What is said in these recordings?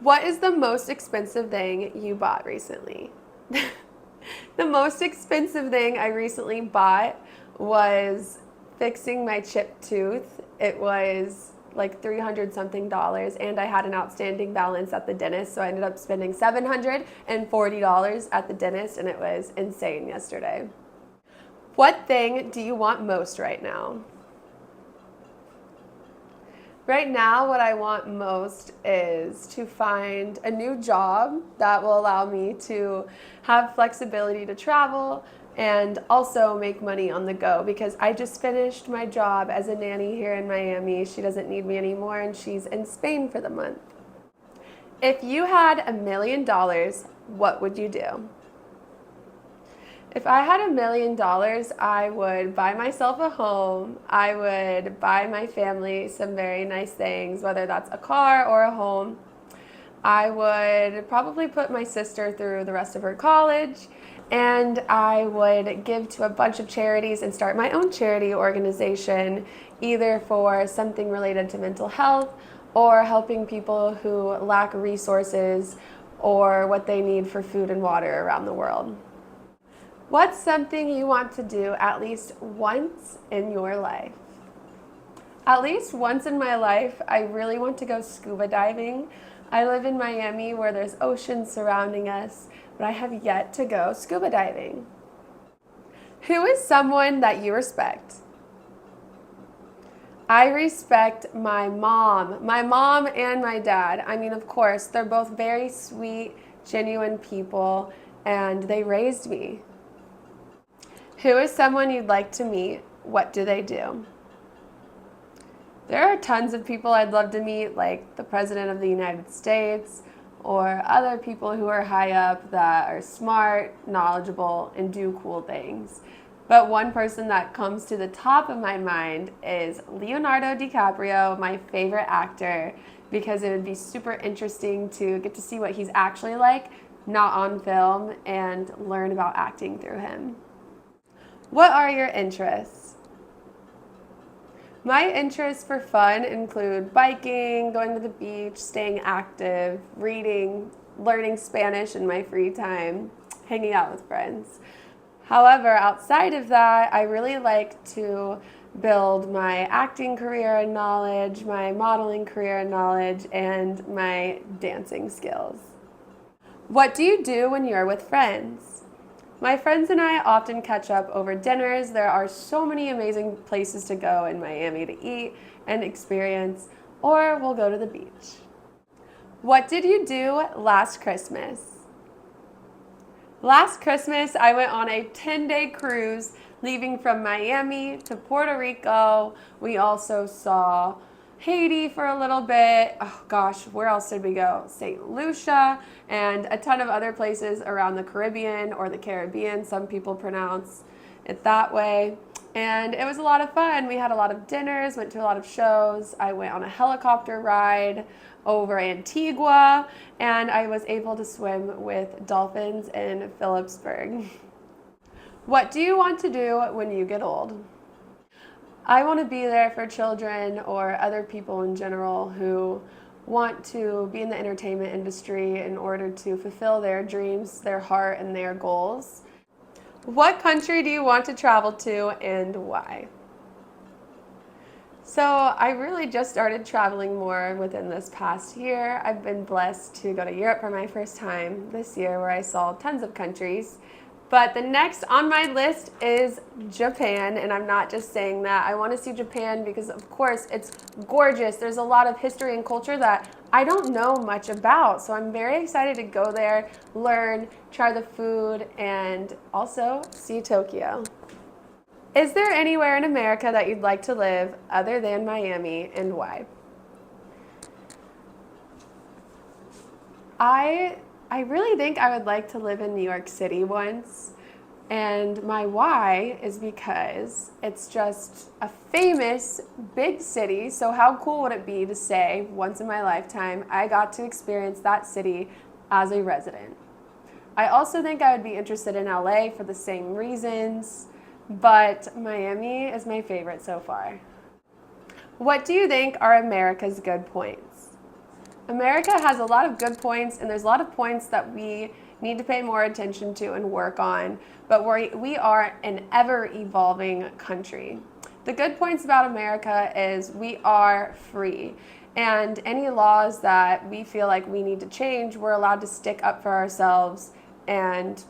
What is the most expensive thing you bought recently? The most expensive thing I recently bought was fixing my chipped tooth. It was like $300 something, and I had an outstanding balance at the dentist, so I ended up spending $740 at the dentist, and it was insane yesterday. What thing do you want most right now? Right now, what I want most is to find a new job that will allow me to have flexibility to travel and also make money on the go, because I just finished my job as a nanny here in Miami. She doesn't need me anymore, and she's in Spain for the month. If you had $1 million, what would you do? If I had $1 million, I would buy myself a home. I would buy my family some very nice things, whether that's a car or a home. I would probably put my sister through the rest of her college, and I would give to a bunch of charities and start my own charity organization, either for something related to mental health or helping people who lack resources or what they need for food and water around the world. What's something you want to do at least once in your life? At least once in my life, I really want to go scuba diving. I live in Miami where there's oceans surrounding us, but I have yet to go scuba diving. Who is someone that you respect? I respect my mom and my dad. I mean, of course, they're both very sweet, genuine people, and they raised me. Who is someone you'd like to meet? What do they do? There are tons of people I'd love to meet, like the President of the United States, or other people who are high up that are smart, knowledgeable, and do cool things. But one person that comes to the top of my mind is Leonardo DiCaprio, my favorite actor, because it would be super interesting to get to see what he's actually like, not on film, and learn about acting through him. What are your interests? My interests for fun include biking, going to the beach, staying active, reading, learning Spanish in my free time, hanging out with friends. However, outside of that, I really like to build my acting career and knowledge, my modeling career and knowledge, and my dancing skills. What do you do when you're with friends? My friends and I often catch up over dinners. There are so many amazing places to go in Miami to eat and experience, or we'll go to the beach. What did you do last Christmas? Last Christmas, I went on a 10-day cruise, leaving from Miami to Puerto Rico. We also saw Haiti for a little bit. Oh gosh, where else did we go? St. Lucia, and a ton of other places around the Caribbean, or the Caribbean. Some people pronounce it that way. And it was a lot of fun. We had a lot of dinners, went to a lot of shows. I went on a helicopter ride over Antigua, and I was able to swim with dolphins in Phillipsburg. What do you want to do when you get old? I want to be there for children or other people in general who want to be in the entertainment industry in order to fulfill their dreams, their heart, and their goals. What country do you want to travel to, and why? So I really just started traveling more within this past year. I've been blessed to go to Europe for my first time this year, where I saw tons of countries. But the next on my list is Japan, and I'm not just saying that. I want to see Japan because, of course, it's gorgeous. There's a lot of history and culture that I don't know much about, so I'm very excited to go there, learn, try the food, and also see Tokyo. Is there anywhere in America that you'd like to live other than Miami, and why? I really think I would like to live in New York City once, and my why is because it's just a famous big city, so how cool would it be to say once in my lifetime I got to experience that city as a resident. I also think I would be interested in LA for the same reasons, but Miami is my favorite so far. What do you think are America's good points? America has a lot of good points, and there's a lot of points that we need to pay more attention to and work on, but we are an ever-evolving country. The good points about America is we are free, and any laws that we feel like we need to change, we're allowed to stick up for ourselves and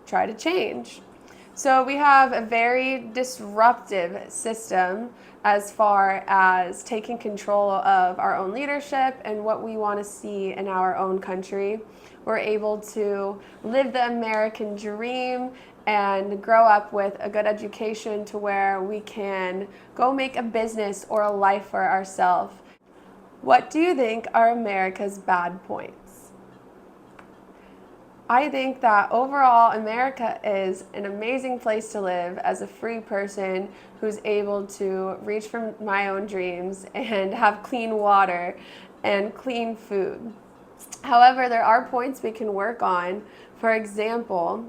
try to change. So we have a very disruptive system as far as taking control of our own leadership and what we want to see in our own country. We're able to live the American dream and grow up with a good education to where we can go make a business or a life for ourselves. What do you think are America's bad points? I think that overall America is an amazing place to live as a free person who's able to reach for my own dreams and have clean water and clean food. However, there are points we can work on. For example,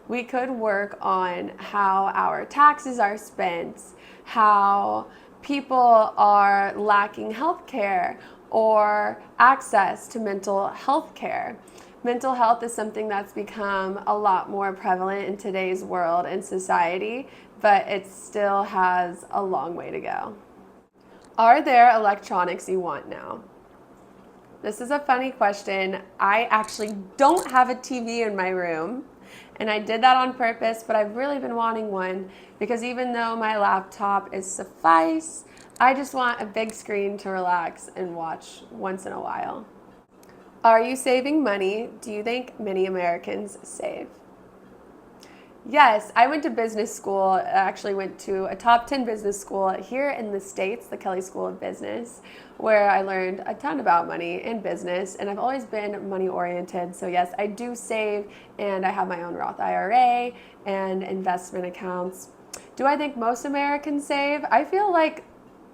we could work on how our taxes are spent, how people are lacking health care or access to mental health care. Mental health is something that's become a lot more prevalent in today's world and society, but it still has a long way to go. Are there electronics you want now? This is a funny question. I actually don't have a TV in my room, and I did that on purpose, but I've really been wanting one because even though my laptop is suffice, I just want a big screen to relax and watch once in a while. Are you saving money? Do you think many Americans save? Yes, I went to business school. I actually went to a top 10 business school here in the States, the Kelley School of Business, where I learned a ton about money and business, and I've always been money oriented. So yes, I do save, and I have my own Roth IRA and investment accounts. Do I think most Americans save? I feel like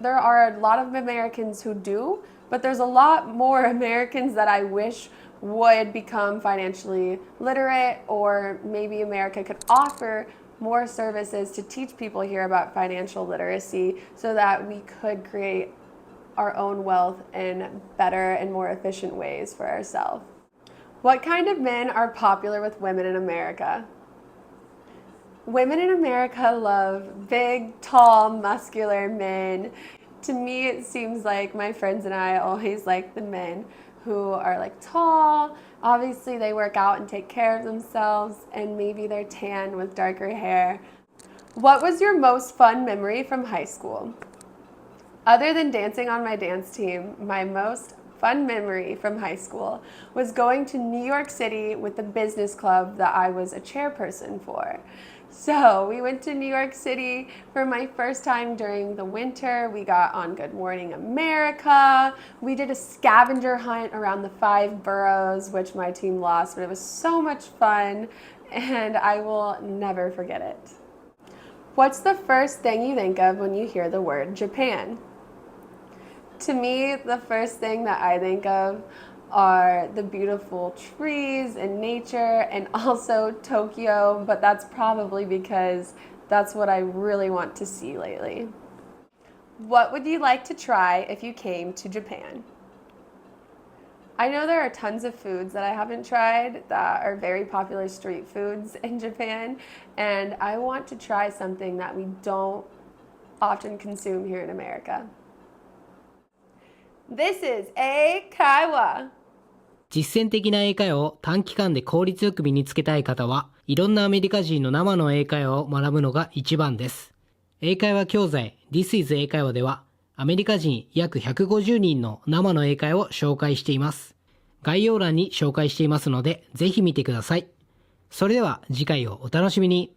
there are a lot of Americans who do, but there's a lot more Americans that I wish would become financially literate, or maybe America could offer more services to teach people here about financial literacy so that we could create our own wealth in better and more efficient ways for ourselves. What kind of men are popular with women in America? Women in America love big, tall, muscular men. To me, it seems like my friends and I always like the men who are like tall. Obviously, they work out and take care of themselves, and maybe they're tan with darker hair. What was your most fun memory from high school? Other than dancing on my dance team, my most fun memory from high school was going to New York City with the business club that I was a chairperson for. So we went to New York City for my first time during the winter. We got on Good Morning America. We did a scavenger hunt around the 5 boroughs, which my team lost, but it was so much fun, and I will never forget it. What's the first thing you think of when you hear the word Japan? To me, the first thing that I think of are the beautiful trees and nature, and also Tokyo, but that's probably because that's what I really want to see lately. What would you like to try if you came to Japan? I know there are tons of foods that I haven't tried that are very popular street foods in Japan, and I want to try something that we don't often consume here in America. This is 英会話。実践的な英会話を短期間で効率よく身につけたい方は、いろんなアメリカ人の生の英会話を学ぶのが一番です。英会話教材 This is 英会話では、アメリカ人約150人の生の英会話を紹介しています。概要欄に紹介していますので、ぜひ見てください。それでは次回をお楽しみに。